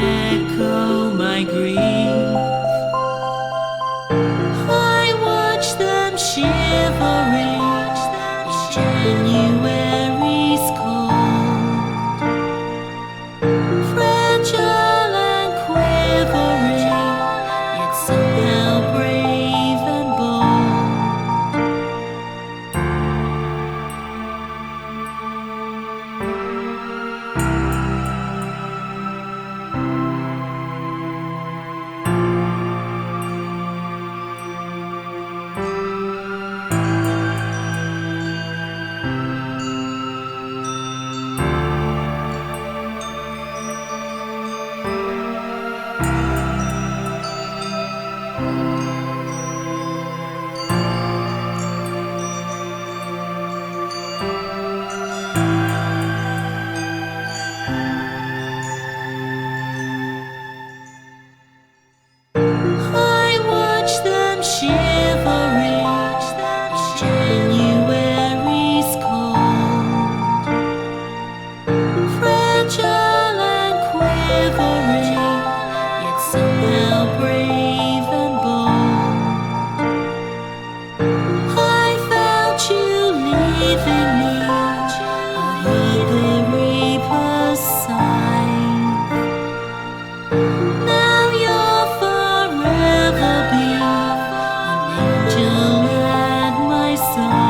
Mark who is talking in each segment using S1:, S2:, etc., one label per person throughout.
S1: echo my grief. I watch them shivering in January's cold, fragile and quivering, yet somehow brave and bold. I watch them shivering in January's cold, fragile and quivering, yet somehow brave and bold. I felt you leaving me, I heard the reaper's scythe. Now you're forever be an angel at my side.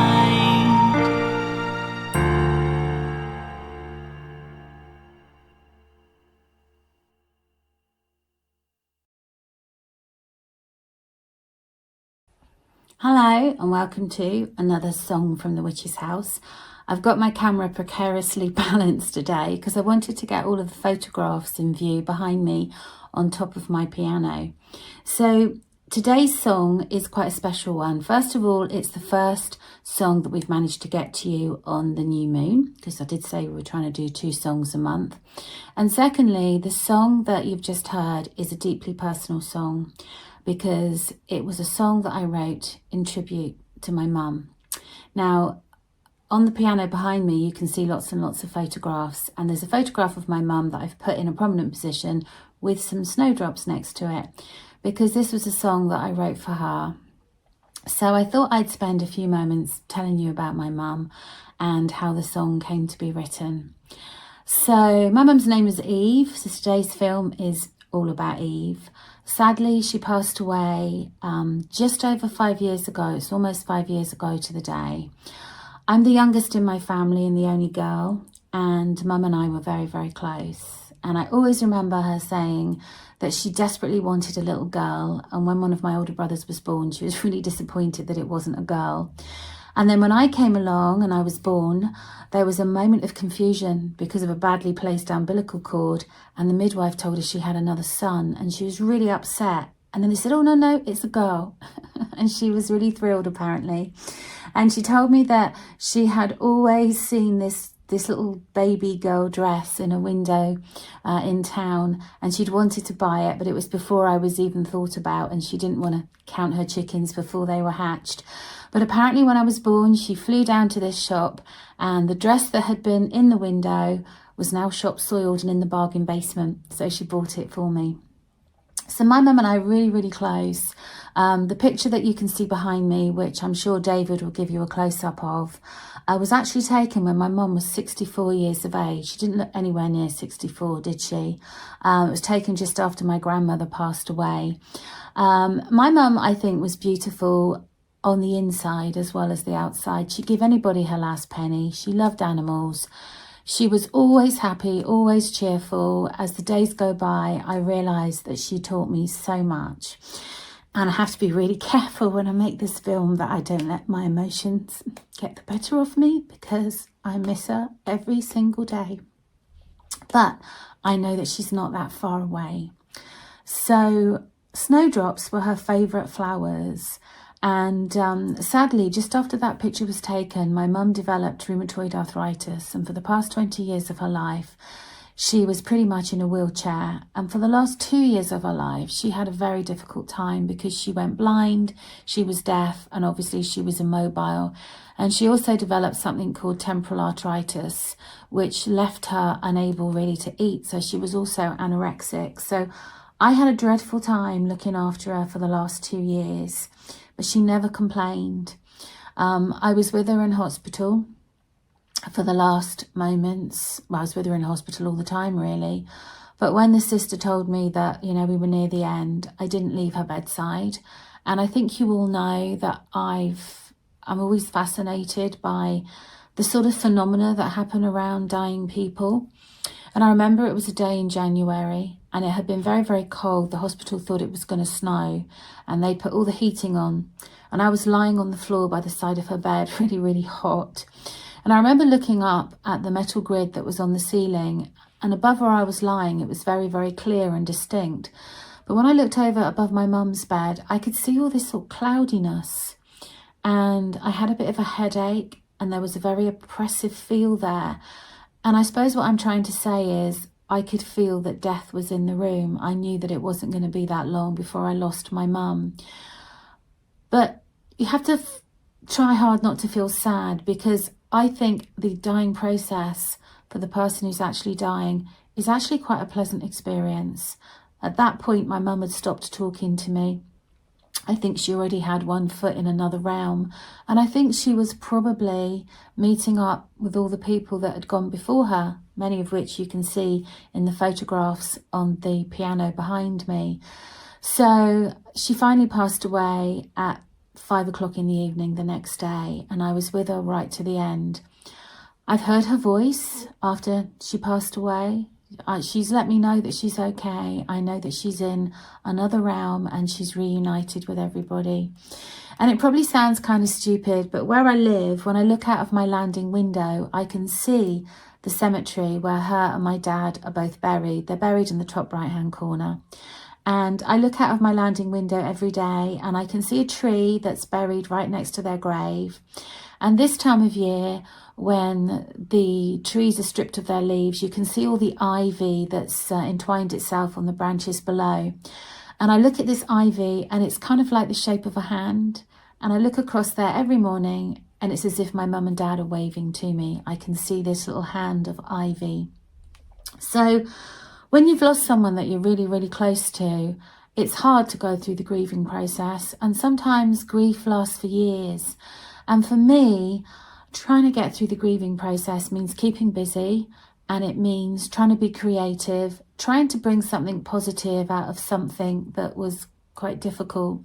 S2: Hello and welcome to another song from the Witch's House. I've got my camera precariously balanced today because I wanted to get all of the photographs in view behind me on top of my piano. So today's song is quite a special one. First of all, it's the first song that we've managed to get to you on the new moon, because I did say we were trying to do 2 songs a month. And secondly, the song that you've just heard is a deeply personal song, because it was a song that I wrote in tribute to my mum. Now, on the piano behind me, you can see lots and lots of photographs, and there's a photograph of my mum that I've put in a prominent position with some snowdrops next to it, because this was a song that I wrote for her. So I thought I'd spend a few moments telling you about my mum and how the song came to be written. So my mum's name is Eve, so today's film is all about Eve. Sadly, she passed away just over 5 years ago. It's almost 5 years ago to the day. I'm the youngest in my family and the only girl, and Mum and I were very, very close. And I always remember her saying that she desperately wanted a little girl, and when one of my older brothers was born, she was really disappointed that it wasn't a girl. And then when I came along and I was born, there was a moment of confusion because of a badly placed umbilical cord, and the midwife told us she had another son, and she was really upset. And then they said, oh, no, it's a girl. And she was really thrilled, apparently. And she told me that she had always seen this little baby girl dress in a window in town, and she'd wanted to buy it, but it was before I was even thought about, and she didn't want to count her chickens before they were hatched. But apparently when I was born, she flew down to this shop, and the dress that had been in the window was now shop soiled and in the bargain basement, so she bought it for me. So my mum and I are really, really close. The picture that you can see behind me, which I'm sure David will give you a close-up of, was actually taken when my mum was 64 years of age. She didn't look anywhere near 64, did she? It was taken just after my grandmother passed away. My mum, I think, was beautiful on the inside as well as the outside. She'd give anybody her last penny. She loved animals. She was always happy, always cheerful. As the days go by, I realised that she taught me so much. And I have to be really careful when I make this film that I don't let my emotions get the better of me, because I miss her every single day. But I know that she's not that far away. So snowdrops were her favourite flowers. And sadly, just after that picture was taken, my mum developed rheumatoid arthritis. And for the past 20 years of her life, she was pretty much in a wheelchair. And for the last 2 years of her life, she had a very difficult time because she went blind, she was deaf, and obviously she was immobile. And she also developed something called temporal arteritis, which left her unable really to eat. So she was also anorexic. So I had a dreadful time looking after her for the last 2 years, but she never complained. I was with her in hospital for the last moments. Well, I was with her in hospital all the time, really. But when the sister told me that, we were near the end, I didn't leave her bedside. And I think you all know that I'm always fascinated by the sort of phenomena that happen around dying people. And I remember it was a day in January and it had been very, very cold. The hospital thought it was going to snow and they put all the heating on. And I was lying on the floor by the side of her bed, really, really hot. And I remember looking up at the metal grid that was on the ceiling, and above where I was lying, it was very, very clear and distinct. But when I looked over above my mum's bed, I could see all this sort of cloudiness. And I had a bit of a headache and there was a very oppressive feel there. And I suppose what I'm trying to say is I could feel that death was in the room. I knew that it wasn't going to be that long before I lost my mum. But you have to try hard not to feel sad, because I think the dying process for the person who's actually dying is actually quite a pleasant experience. At that point, my mum had stopped talking to me. I think she already had one foot in another realm. And I think she was probably meeting up with all the people that had gone before her, many of which you can see in the photographs on the piano behind me. So she finally passed away at 5 o'clock in the evening the next day, and I was with her right to the end. I've heard her voice after she passed away. She's let me know that she's okay. I know that she's in another realm and she's reunited with everybody. And it probably sounds kind of stupid, but where I live, when I look out of my landing window, I can see the cemetery where her and my dad are both buried. They're buried in the top right-hand corner. And I look out of my landing window every day and I can see a tree that's buried right next to their grave. And this time of year, when the trees are stripped of their leaves, you can see all the ivy that's entwined itself on the branches below. And I look at this ivy and it's kind of like the shape of a hand. And I look across there every morning and it's as if my mum and dad are waving to me. I can see this little hand of ivy. So when you've lost someone that you're really, really close to, it's hard to go through the grieving process. And sometimes grief lasts for years. And for me, trying to get through the grieving process means keeping busy, and it means trying to be creative, trying to bring something positive out of something that was quite difficult.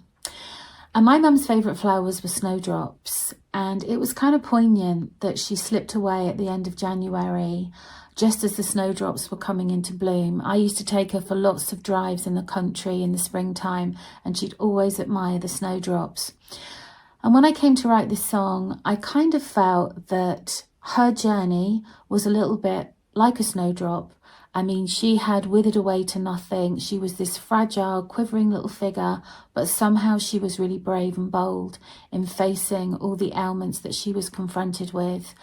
S2: And my mum's favourite flowers were snowdrops, and it was kind of poignant that she slipped away at the end of January, just as the snowdrops were coming into bloom. I used to take her for lots of drives in the country in the springtime, and she'd always admire the snowdrops. And when I came to write this song, I kind of felt that her journey was a little bit like a snowdrop. I mean, she had withered away to nothing. She was this fragile, quivering little figure, but somehow she was really brave and bold in facing all the ailments that she was confronted with.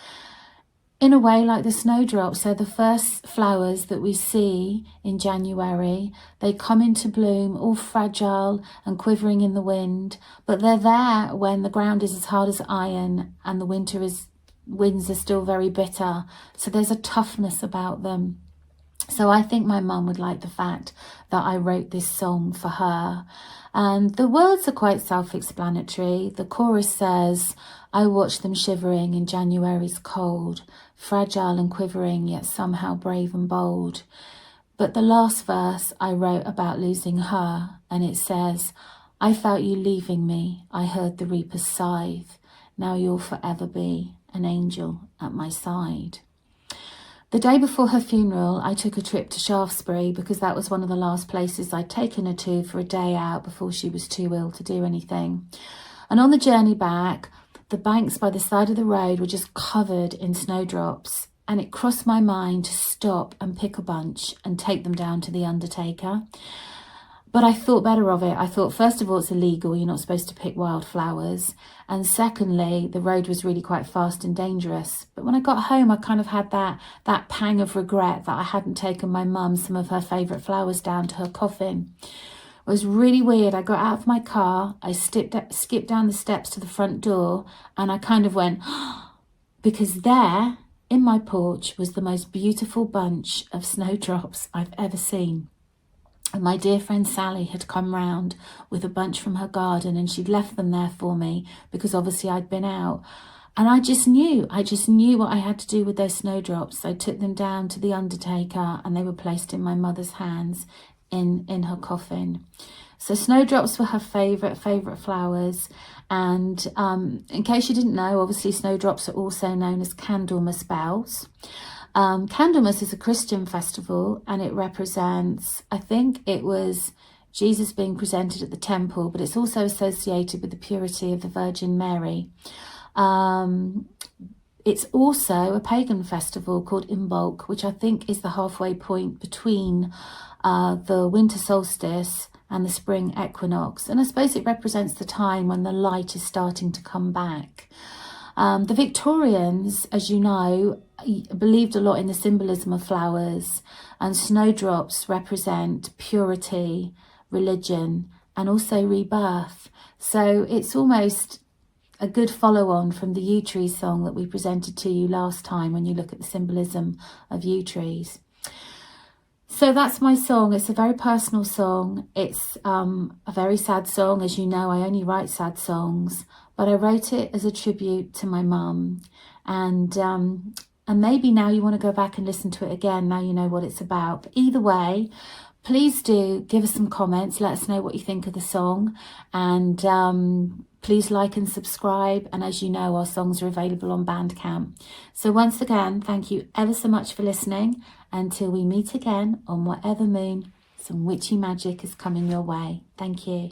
S2: In a way, like the snowdrops, they're the first flowers that we see in January. They come into bloom all fragile and quivering in the wind, but they're there when the ground is as hard as iron and the winds are still very bitter. So there's a toughness about them. So I think my mum would like the fact that I wrote this song for her. And the words are quite self-explanatory. The chorus says, I watch them shivering in January's cold, fragile and quivering, yet somehow brave and bold. But the last verse I wrote about losing her, and it says, I felt you leaving me, I heard the reaper's scythe. Now you'll forever be an angel at my side. The day before her funeral, I took a trip to Shaftesbury because that was one of the last places I'd taken her to for a day out before she was too ill to do anything. And on the journey back, the banks by the side of the road were just covered in snowdrops, and it crossed my mind to stop and pick a bunch and take them down to the undertaker. But I thought better of it. I thought, first of all, it's illegal. You're not supposed to pick wildflowers. And secondly, the road was really quite fast and dangerous. But when I got home, I kind of had that pang of regret that I hadn't taken my mum some of her favourite flowers down to her coffin. It was really weird. I got out of my car, I skipped down the steps to the front door, and I kind of went, because there in my porch was the most beautiful bunch of snowdrops I've ever seen. And my dear friend Sally had come round with a bunch from her garden, and she'd left them there for me because obviously I'd been out. And I just knew what I had to do with those snowdrops. I took them down to the undertaker, and they were placed in my mother's hands in her coffin. So snowdrops were her favourite flowers. And in case you didn't know, obviously snowdrops are also known as Candlemass Bells. Candlemas is a Christian festival, and it represents, I think it was Jesus being presented at the temple, but it's also associated with the purity of the Virgin Mary. It's also a pagan festival called Imbolc, which I think is the halfway point between the winter solstice and the spring equinox. And I suppose it represents the time when the light is starting to come back. The Victorians, as you know, believed a lot in the symbolism of flowers, and snowdrops represent purity, religion, and also rebirth. So it's almost a good follow-on from the yew tree song that we presented to you last time when you look at the symbolism of yew trees. So that's my song. It's a very personal song. It's a very sad song. As you know, I only write sad songs, but I wrote it as a tribute to my mum. And maybe now you want to go back and listen to it again. Now you know what it's about. But either way, please do give us some comments. Let us know what you think of the song. And please like and subscribe. And as you know, our songs are available on Bandcamp. So once again, thank you ever so much for listening. Until we meet again on whatever moon, some witchy magic is coming your way. Thank you.